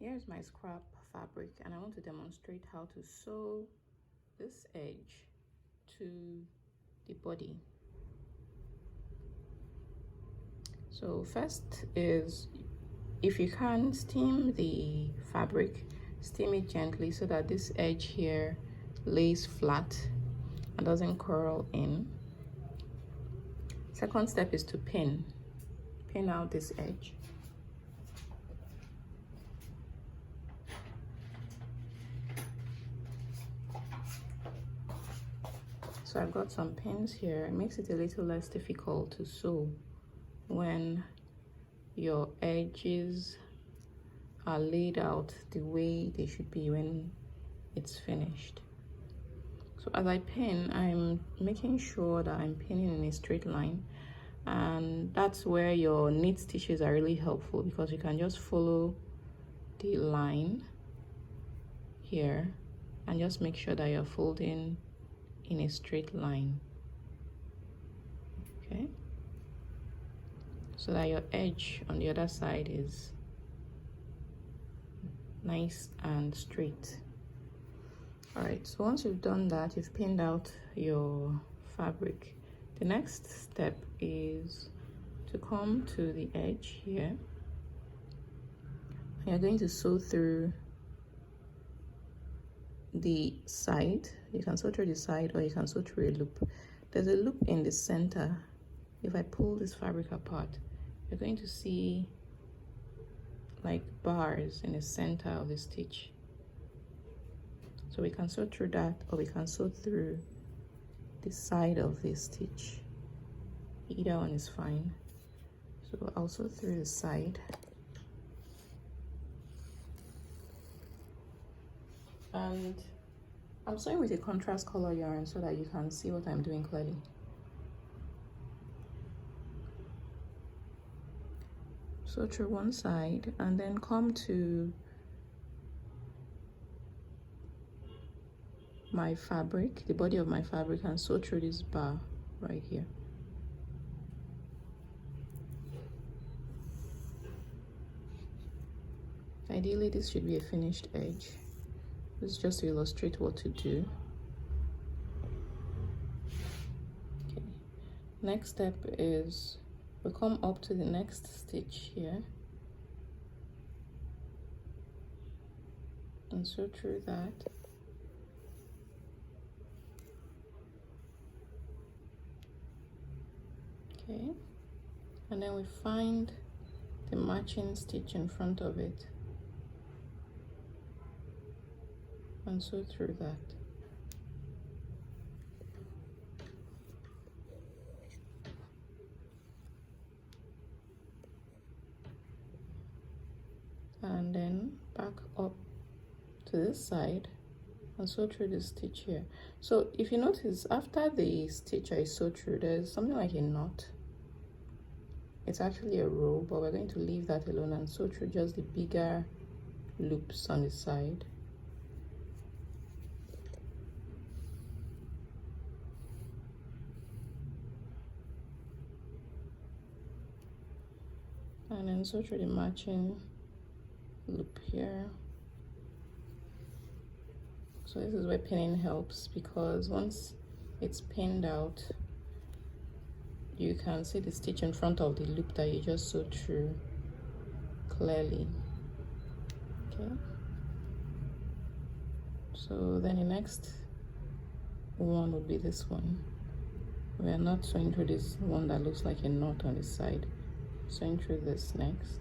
Here's my scrap fabric, and I want to demonstrate how to sew this edge to the body. So first is, if you can steam the fabric, steam it gently so that this edge here lays flat and doesn't curl in. Second step is to pin out this edge. So I've got some pins here. It makes it a little less difficult to sew when your edges are laid out the way they should be when it's finished. So as I pin, I'm making sure that I'm pinning in a straight line, and that's where your knit stitches are really helpful, because you can just follow the line here and just make sure that you're folding in a straight line. Okay, so that your edge on the other side is nice and straight. All right, so once you've done that, you've pinned out your fabric, the next step is to come to the edge here, and you're going to sew through the side. You can sew through the side, or you can sew through a loop. There's a loop in the center. If I pull this fabric apart, you're going to see like bars in the center of the stitch. So we can sew through that, or we can sew through the side of the stitch. Either one is fine. So I'll sew through the side. And I'm sewing with a contrast color yarn so that you can see what I'm doing clearly. Sew through one side and then come to my fabric, the body of my fabric, and sew through this bar right here. Ideally, this should be a finished edge. This is just to illustrate what to do. Okay. Next step is we come up to the next stitch here and sew through that. Okay, and then we find the matching stitch in front of it and sew through that. And then back up to this side and sew through this stitch here. So if you notice, after the stitch I sew through, there's something like a knot. It's actually a row, but we're going to leave that alone and sew through just the bigger loops on the side. And then sew through the matching loop here. So this is where pinning helps, because once it's pinned out, you can see the stitch in front of the loop that you just sewed through clearly. Okay, so then the next one would be this one. We are not sewing through this one that looks like a knot on the side. Sewing through this next.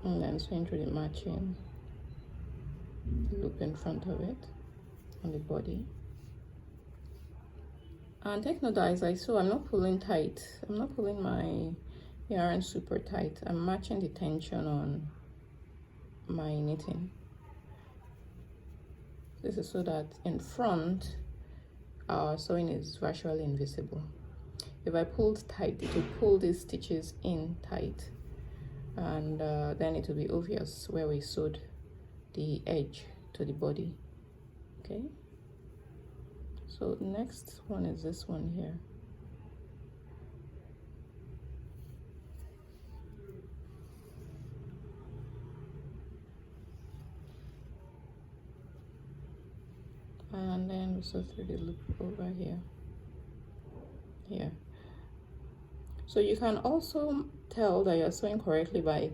And then sewing through the matching loop in front of it on the body. And take note that as I sew, I'm not pulling tight. I'm not pulling my yarn super tight. I'm matching the tension on my knitting. This is so that in front our sewing is virtually invisible. If I pulled tight, it will pull these stitches in tight, and then it will be obvious where we sewed the edge to the body. Okay, so next one is this one here. And then we sew through the loop over here. So you can also tell that you're sewing correctly by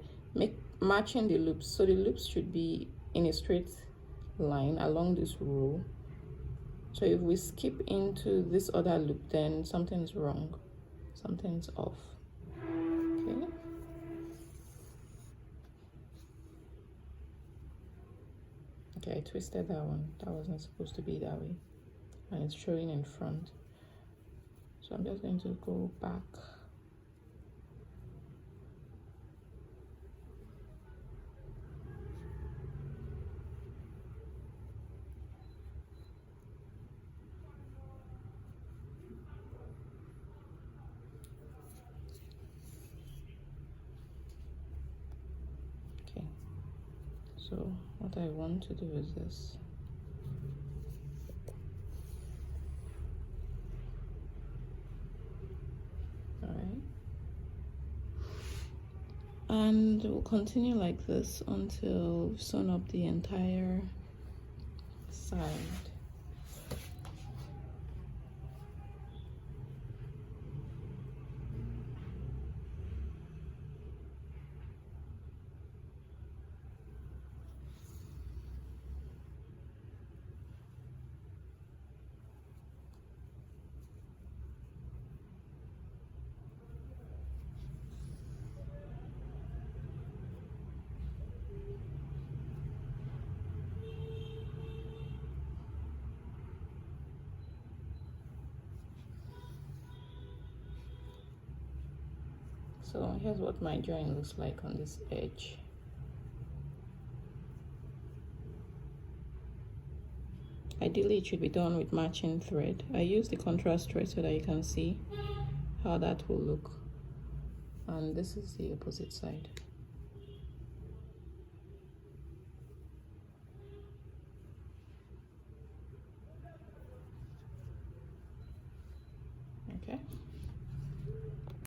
matching the loops. So the loops should be in a straight line along this row. So if we skip into this other loop, then something's wrong, something's off. Okay. Okay, I twisted that one. That wasn't supposed to be that way, and it's showing in front. So I'm just going to go back. Okay, so what I want to do is this. And we'll continue like this until we've sewn up the entire side. So here's what my join looks like on this edge. Ideally it should be done with matching thread. I use the contrast thread so that you can see how that will look. And this is the opposite side. Okay.